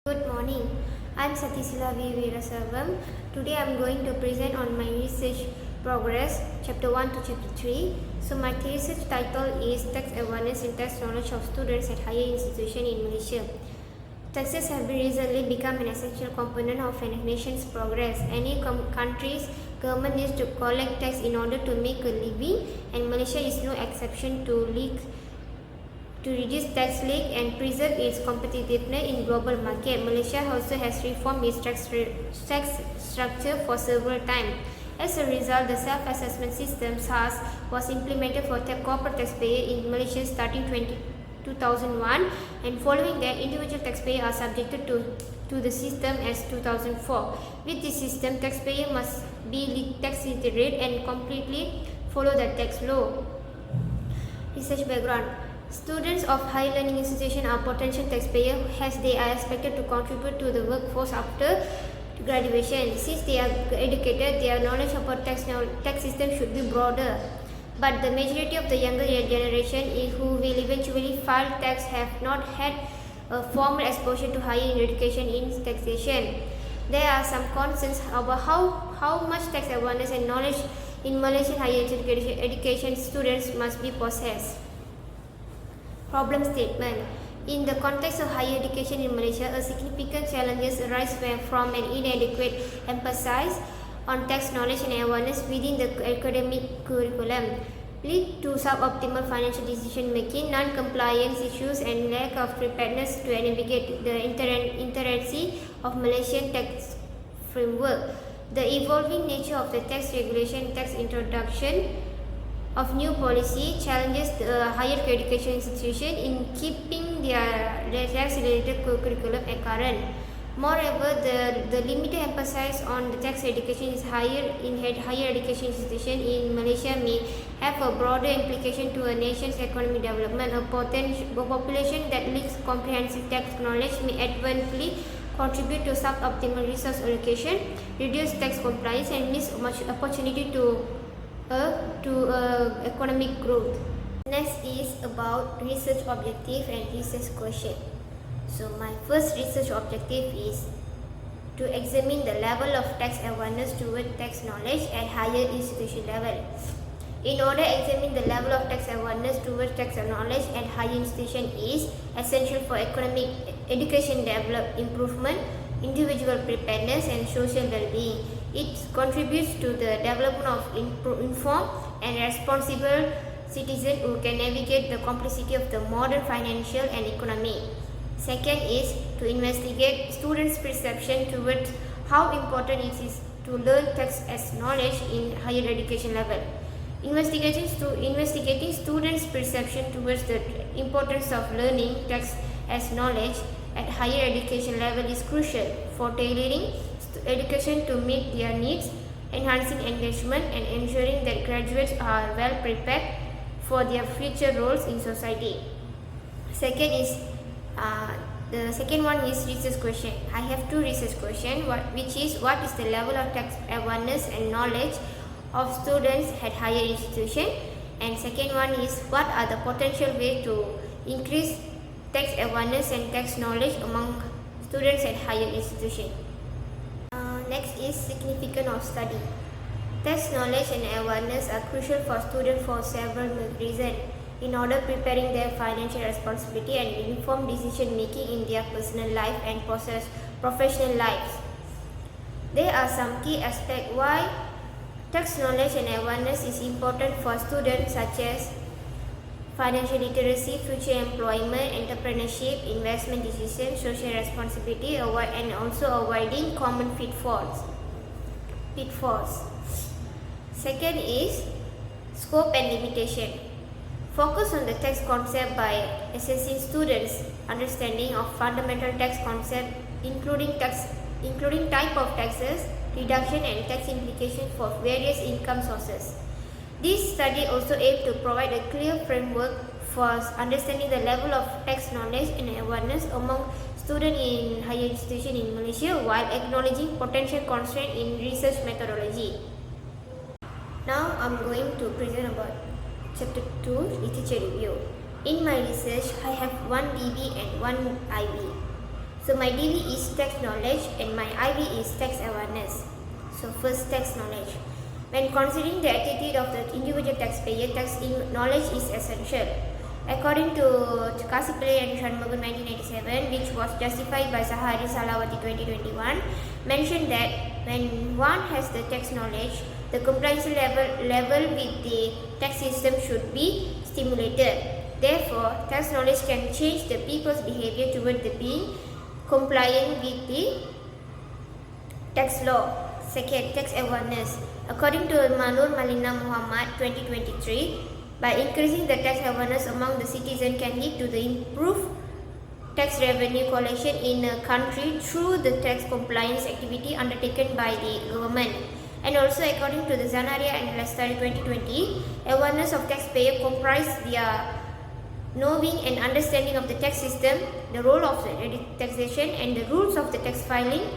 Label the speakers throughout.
Speaker 1: Good morning. I am V.Veeraselvam. Today I am going to present on my research progress, chapter 1 to chapter 3. So my research title is Tax Awareness and Tax Knowledge of Students at Higher Institutions in Malaysia. Taxes have recently become an essential component of a nation's progress. Any country's government needs to collect tax in order to make a living, and Malaysia is no exception to reduce tax leak and preserve its competitiveness in global market. Malaysia also has reformed its tax structure for several times. As a result, the self-assessment system (SARS) was implemented for corporate taxpayers in Malaysia starting 2001, and following that, individual taxpayers are subjected to the system as 2004. With this system, taxpayers must be tax literate and completely follow the tax law. Research background. Students of higher learning institutions are potential taxpayers as they are expected to contribute to the workforce after graduation. Since they are educated, their knowledge about tax system should be broader. But the majority of the younger generation who will eventually file tax have not had a formal exposure to higher education in taxation. There are some concerns about how much tax awareness and knowledge in Malaysian higher education students must be possessed. Problem statement. In the context of higher education in Malaysia, a significant challenges arise from an inadequate emphasis on tax knowledge and awareness within the academic curriculum, lead to suboptimal financial decision making, non-compliance issues, and lack of preparedness to navigate the intricacies of Malaysian tax framework. The evolving nature of the tax regulation, tax introduction of new policy challenges the higher education institution in keeping their tax-related curriculum current. Moreover, the limited emphasis on the tax education is higher in higher education institution in Malaysia may have a broader implication to a nation's economic development. A population that lacks comprehensive tax knowledge may adversely contribute to suboptimal resource allocation, reduce tax compliance, and miss much opportunity to economic growth. Next is about research objective and research question. So my first research objective is to examine the level of tax awareness toward tax knowledge at higher institution level. In order to examine the level of tax awareness towards tax knowledge at higher institution is essential for economic education improvement, individual preparedness, and social well-being. It contributes to the development of informed and responsible citizens who can navigate the complexity of the modern financial and economy. Second is to investigate students' perception towards how important it is to learn tax as knowledge in higher education level. Investigating students' perception towards the importance of learning tax as knowledge at higher education level is crucial for tailoring education to meet their needs, enhancing engagement, and ensuring that graduates are well prepared for their future roles in society. The second one is research question. I have two research questions, which is what is the level of tax awareness and knowledge of students at higher institution, and second one is what are the potential ways to increase tax awareness and tax knowledge among students at higher institution. Next is significance of study. Tax knowledge and awareness are crucial for students for several reasons. In order preparing their financial responsibility and informed decision making in their personal life and professional lives. There are some key aspects why tax knowledge and awareness is important for students, such as financial literacy, future employment, entrepreneurship, investment decisions, social responsibility, and also avoiding common pitfalls. Second is scope and limitation. Focus on the tax concept by assessing students' understanding of fundamental tax concepts, including type of taxes, reduction, and tax implications for various income sources. This study also aims to provide a clear framework for understanding the level of tax knowledge and awareness among students in higher institutions in Malaysia while acknowledging potential constraints in research methodology. Now I am going to present about Chapter 2, Literature Review. In my research, I have one V.V. and one I.V. So my DV is text knowledge and my IV is text awareness. So first, text knowledge. When considering the attitude of the individual taxpayer, text knowledge is essential. According to Kasipale and Shanmugan 1997, which was justified by Sahari Salawati 2021, mentioned that when one has the text knowledge, the compliance level with the tax system should be stimulated. Therefore, tax knowledge can change the people's behavior toward the being compliant with the tax law. Second, tax awareness. According to Manur Malina Muhammad 2023, by increasing the tax awareness among the citizens can lead to the improved tax revenue collection in a country through the tax compliance activity undertaken by the government. And also, according to the Zanaria and Lestari 2020, awareness of taxpayer comprise their knowing and understanding of the tax system, the role of the taxation and the rules of the tax filing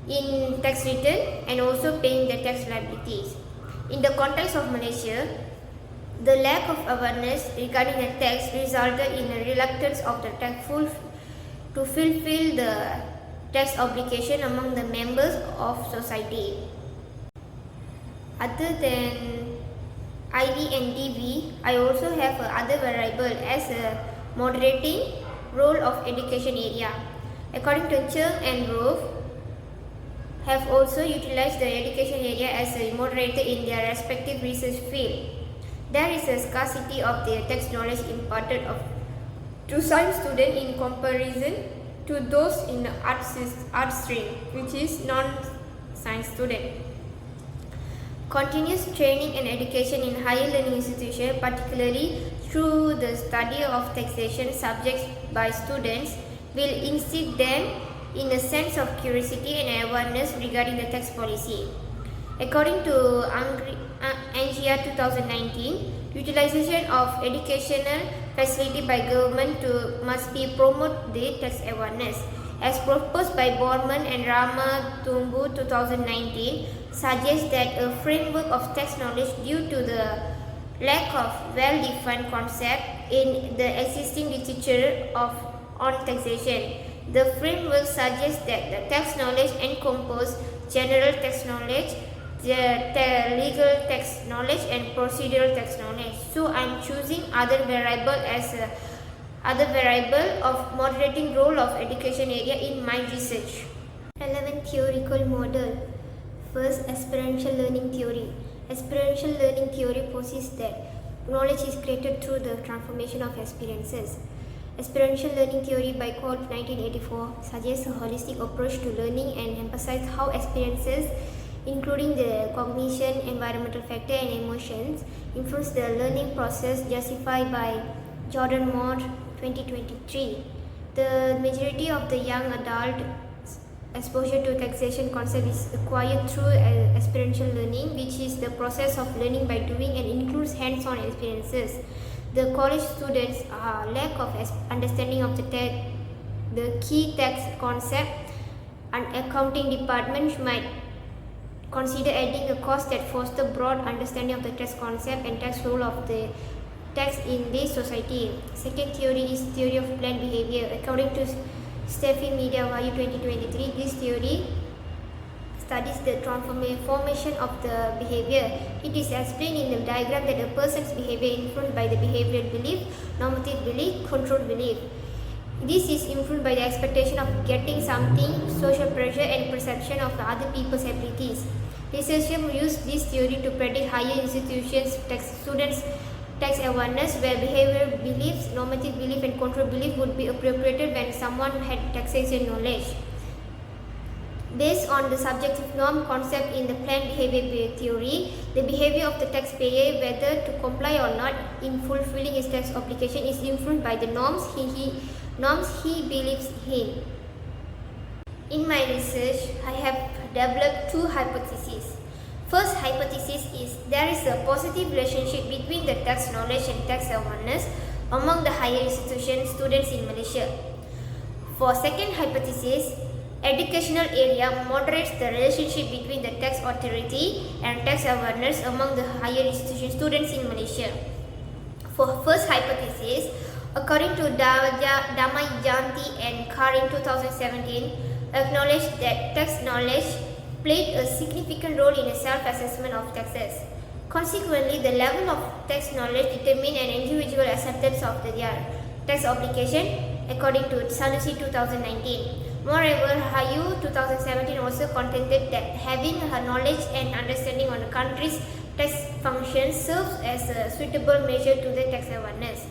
Speaker 1: in tax return, and also paying the tax liabilities. In the context of Malaysia, the lack of awareness regarding the tax resulted in a reluctance of the taxful to fulfill the tax obligation among the members of society. Other than IV and DV, I also have other variable as a moderating role of education area. According to Chung and Rove, have also utilized the education area as a moderator in their respective research field. There is a scarcity of the text knowledge imparted to science students in comparison to those in the art stream, which is non-science student. Continuous training and education in higher learning institutions, particularly through the study of taxation subjects by students, will instill them in a sense of curiosity and awareness regarding the tax policy. According to Angia 2019, utilization of educational facility by government must be promote the tax awareness. As proposed by Borman and Rama Tumbu 2019, suggests that a framework of tax knowledge due to the lack of well-defined concept in the existing literature on taxation. The framework suggests that the tax knowledge encompasses general tax knowledge, the legal tax knowledge and procedural tax knowledge. So I am choosing other variable as other variable of moderating role of education area in my research. Relevant theoretical model. First, experiential learning theory. Experiential learning theory posits that knowledge is created through the transformation of experiences. Experiential learning theory by Colt 1984 suggests a holistic approach to learning and emphasizes how experiences, including the cognition, environmental factor and emotions, influence the learning process, justified by Jordan Moore 2023. The majority of the young adult exposure to taxation concept is acquired through experiential learning, which is the process of learning by doing and includes hands-on experiences. The college students' lack of understanding of the key tax concept and accounting department might consider adding a course that foster broad understanding of the tax concept and tax role of the tax in this society. Second theory is theory of planned behavior. According to Steffi Media Vayu 2023, this theory studies the formation of the behavior. It is explained in the diagram that a person's behavior is influenced by the behavioral belief, normative belief, control belief. This is influenced by the expectation of getting something, social pressure and perception of other people's abilities. Researchers use this theory to predict higher institutions' students' tax awareness, where behavioral beliefs, normative belief and control belief would be appropriated when someone had taxation knowledge. Based on the subjective norm concept in the planned behavior theory, the behavior of the taxpayer, whether to comply or not in fulfilling his tax obligation, is influenced by the norms he believes in. In my research, I have developed two hypotheses. First hypothesis is there is a positive relationship between the tax knowledge and tax awareness among the higher institution students in Malaysia. For second hypothesis, educational area moderates the relationship between the tax authority and tax awareness among the higher institution students in Malaysia. For first hypothesis, a According to Damayanti and Carr in 2017, acknowledged that text knowledge played a significant role in the self-assessment of texts. Consequently, the level of text knowledge determined an individual acceptance of their text obligation, according to Sanusi 2019. Moreover, Hayu 2017 also contended that having a knowledge and understanding on the country's text functions serves as a suitable measure to the text awareness.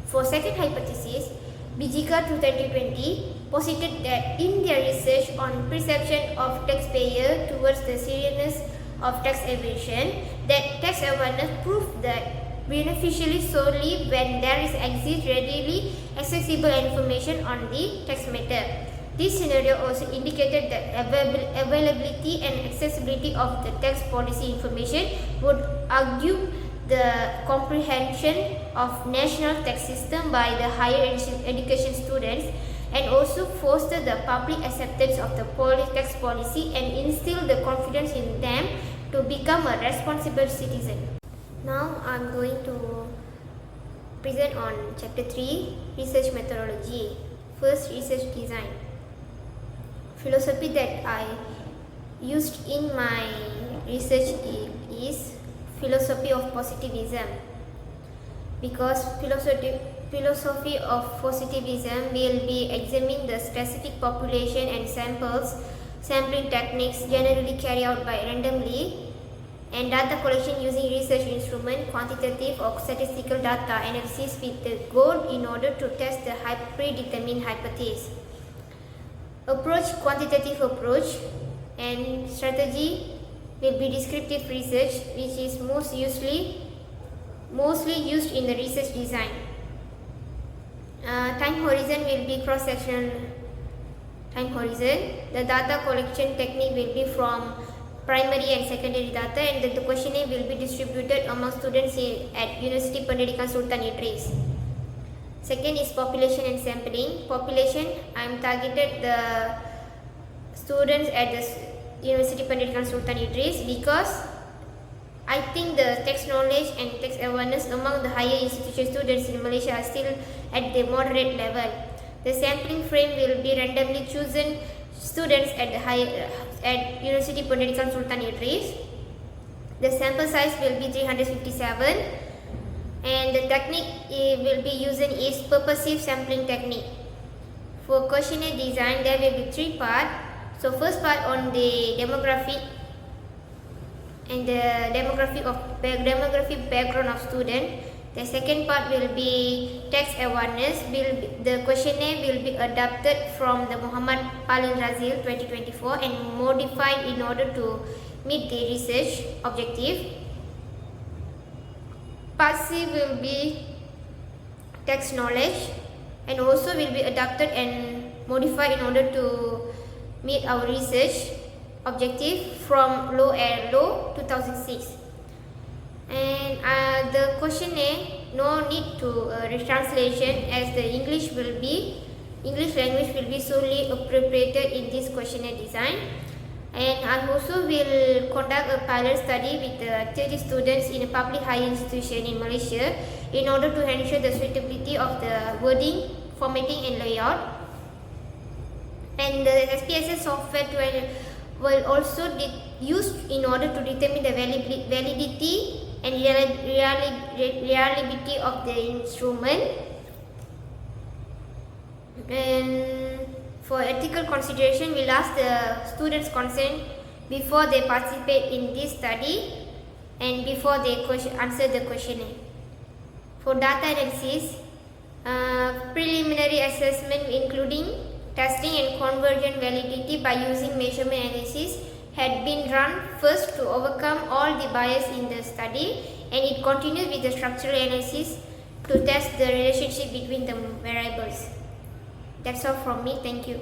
Speaker 1: For second hypothesis, Bijika 2020 posited that in their research on perception of taxpayer towards the seriousness of tax evasion, that tax awareness proved that beneficially solely when there exists readily accessible information on the tax matter. This scenario also indicated that availability and accessibility of the tax policy information would argue the comprehension of national tax system by the higher education students and also foster the public acceptance of the tax policy and instill the confidence in them to become a responsible citizen. Now I am going to present on chapter 3, research methodology. First, research design. Philosophy that I used in my research is philosophy of positivism, because philosophy of positivism will be examining the specific population and sampling techniques generally carried out by randomly, and data collection using research instrument, quantitative or statistical data analysis with the goal in order to test the predetermined hypothesis. Approach, quantitative approach, and strategy will be descriptive research, which is mostly used in the research design. Time horizon will be cross-sectional time horizon. The data collection technique will be from primary and secondary data, and the questionnaire will be distributed among students at University Pendidikan Sultan Idris. Second is population and sampling. Population, I am targeted the students at the University Pendidikan Sultan Idris because I think the tax knowledge and tax awareness among the higher institution students in Malaysia are still at the moderate level. The sampling frame will be randomly chosen students at University Pendidikan Sultan Idris. The sample size will be 357. And the technique will be using is purposive sampling technique. For questionnaire design, there will be 3 parts. So first part on the demographic and the demographic background of student. The second part will be tax awareness. The questionnaire will be adapted from the Muhammad Palin Razil 2024 and modified in order to meet the research objective. Part C will be tax knowledge and also will be adapted and modified in order to meet our research objective from Law 2006. And the questionnaire, no need to retranslation, as the English language will be solely appropriated in this questionnaire design. And I also will conduct a pilot study with 30 students in a public higher institution in Malaysia in order to ensure the suitability of the wording, formatting and layout. And the SPSS software will also be used in order to determine the validity and reliability of the instrument. And for ethical consideration, we'll ask the students' consent before they participate in this study and before they answer the questionnaire. For data analysis, preliminary assessment including testing and conversion validity by using measurement analysis had been run first to overcome all the bias in the study, and it continues with the structural analysis to test the relationship between the variables. That's all from me. Thank you.